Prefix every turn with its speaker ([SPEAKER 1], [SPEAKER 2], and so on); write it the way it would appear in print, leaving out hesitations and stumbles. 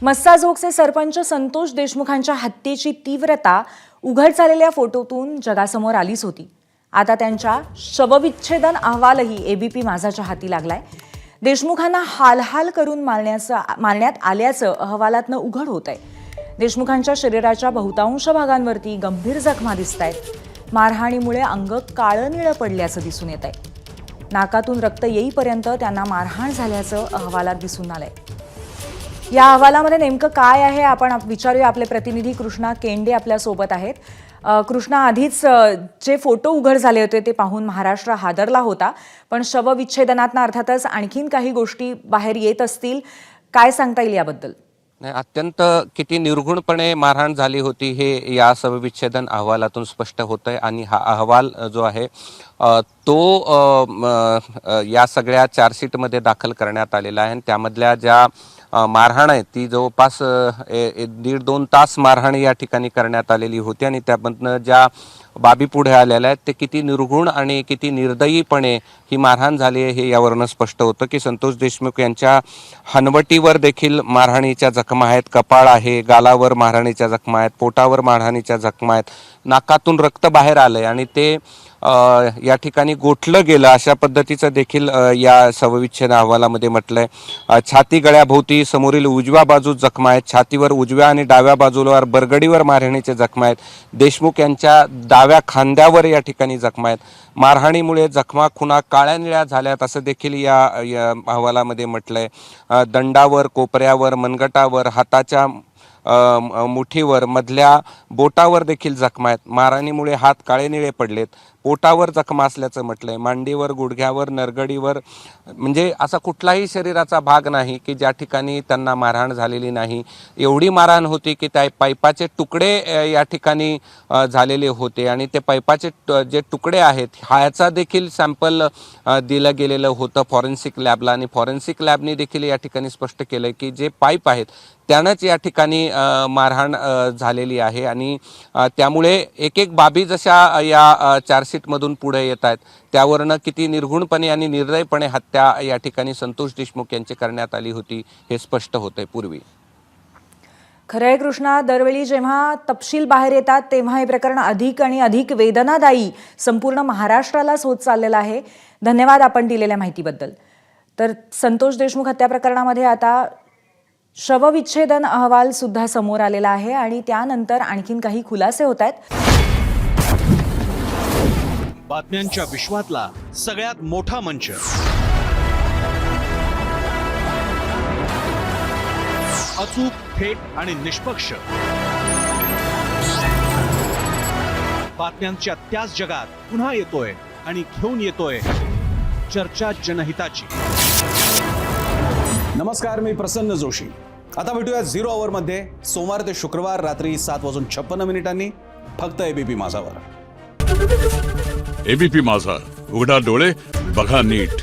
[SPEAKER 1] मस्साजोगचे सरपंच संतोष देशमुखांच्या हत्येची तीव्रता उघड झालेल्या फोटोतून जगासमोर आलीच होती। आता त्यांच्या शवविच्छेदन अहवालही एबीपी माझाच्या हाती लागलाय। देशमुखांना हालहाल करून मारण्यात आल्याचं अहवालातनं उघड होत आहे। देशमुखांच्या शरीराच्या बहुतांश भागांवरती गंभीर जखमा दिसतायत। मारहाणीमुळे अंग काळं-निळं पडल्याचं दिसून येत आहे। नाकातून रक्त येईपर्यंत त्यांना मारहाण झाल्याचं अहवालात दिसून आलंय। या अहवालामध्ये नेमकं काय आहे आपण विचारूया। आपले प्रतिनिधी कृष्णा केंडे आपल्या सोबत आहेत। कृष्णा, आधीच जे फोटो उघड झाले होते ते पाहून महाराष्ट्र हादरला होता, पण शवविच्छेदनातनं अर्थातच आणखीन काही गोष्टी बाहेर येत असतील, काय सांगता येईल याबद्दल?
[SPEAKER 2] नाही, अत्यंत किती निर्घुणपणे मारहाण झाली होती हे या शवविच्छेदन अहवालातून स्पष्ट होतंय। आणि हा अहवाल जो आहे तो या सगळ्या चार्जशीटमध्ये दाखल करण्यात आलेला आहे। त्यामधल्या ज्या मारहाण आहे ती जवळपास 1.5-2 तास मारहाण या ठिकाणी करण्यात आलेली होती। आणि त्यामधनं ज्या बाबी पुढे आलेल्या आहेत ते किती निर्घुण आणि किती निर्दयीपणे ही मारहाण झाली आहे हे यावरनं स्पष्ट होतं की संतोष देशमुख यांच्या हनवटीवर देखील मारहाणीच्या जखमा आहेत, कपाळ आहे, गालावर मारहाणीच्या जखमा आहेत, पोटावर मारहाणीच्या जखमा आहेत, नाकातून रक्त बाहेर आलंय आणि ते या ठिकाणी गोठलं गेलं अशा पद्धतीचं देखील या शवविच्छेदन अहवालामध्ये म्हटलंय। छाती गळ्याभोवती समोरील उजव्या बाजूस जखमा आहेत, छातीवर उजव्या आणि डाव्या बाजूला बरगडीवर मारहाणीचे जखमा आहेत, देशमुख यांच्या डाव्या खांद्यावर या ठिकाणी जखमा आहेत। मारहाणीमुळे जखमा खुणा काळ्या निळ्या झाल्यात असं देखील या अहवालामध्ये म्हटलंय। दंडावर, कोपऱ्यावर, मनगटावर, हाताच्या मुठीवर, मधल्या बोटावर देखील जखमा आहेत। मारहाणीमुळे हात काळे निळे पडलेत। पोटावर जखमा असल्याचं म्हटलंय। मांडीवर, गुडघ्यावर, नरगडीवर, म्हणजे असा कुठलाही शरीराचा भाग नाही की ज्या ठिकाणी त्यांना मारहाण झालेली नाही। एवढी मारहाण होती की त्या पाईपाचे तुकडे या ठिकाणी झालेले होते आणि ते पाईपाचे जे तुकडे आहेत ह्याचा देखील सॅम्पल दिलं गेलेलं होतं फॉरेन्सिक लॅबला। आणि फॉरेन्सिक लॅबने देखील या ठिकाणी स्पष्ट केलं की जे पाईप आहेत त्यानंच या ठिकाणी मारहाण झालेली आहे। आणि त्यामुळे एक एक बाबी जशा या चार्जशीटमधून पुढे येत आहेत त्यावरनं किती निर्घुणपणे आणि निर्दयपणे हत्या या ठिकाणी संतोष देशमुख यांची करण्यात आली होती हे स्पष्ट होतंय पूर्वी।
[SPEAKER 1] खरंय कृष्णा, दरवेळी जेव्हा तपशील बाहेर येतात तेव्हा हे प्रकरण अधिक आणि अधिक वेदनादायी संपूर्ण महाराष्ट्रालाच होत चाललेलं आहे। धन्यवाद आपण दिलेल्या माहितीबद्दल। तर संतोष देशमुख हत्या प्रकरणामध्ये आता शवविच्छेदन अहवाल सुद्धा समोर आलेला आहे आणि त्यानंतर आणखीन काही खुलासे होत आहेत।
[SPEAKER 3] बातम्यांच्या विश्वातला सगळ्यात मोठा मंच, अचूक, थेट आणि निष्पक्ष बातम्यांच्या त्याच जगात पुन्हा येतोय आणि घेऊन येतोय चर्चा जनहिताची।
[SPEAKER 4] नमस्कार, मी प्रसन्न जोशी। आता भेटूया 0 आवर मध्ये सोमवार ते शुक्रवार रात्री 7:56 फक्त एबीपी माझावर।
[SPEAKER 5] एबीपी माझा, उघडा डोळे बघा नीट।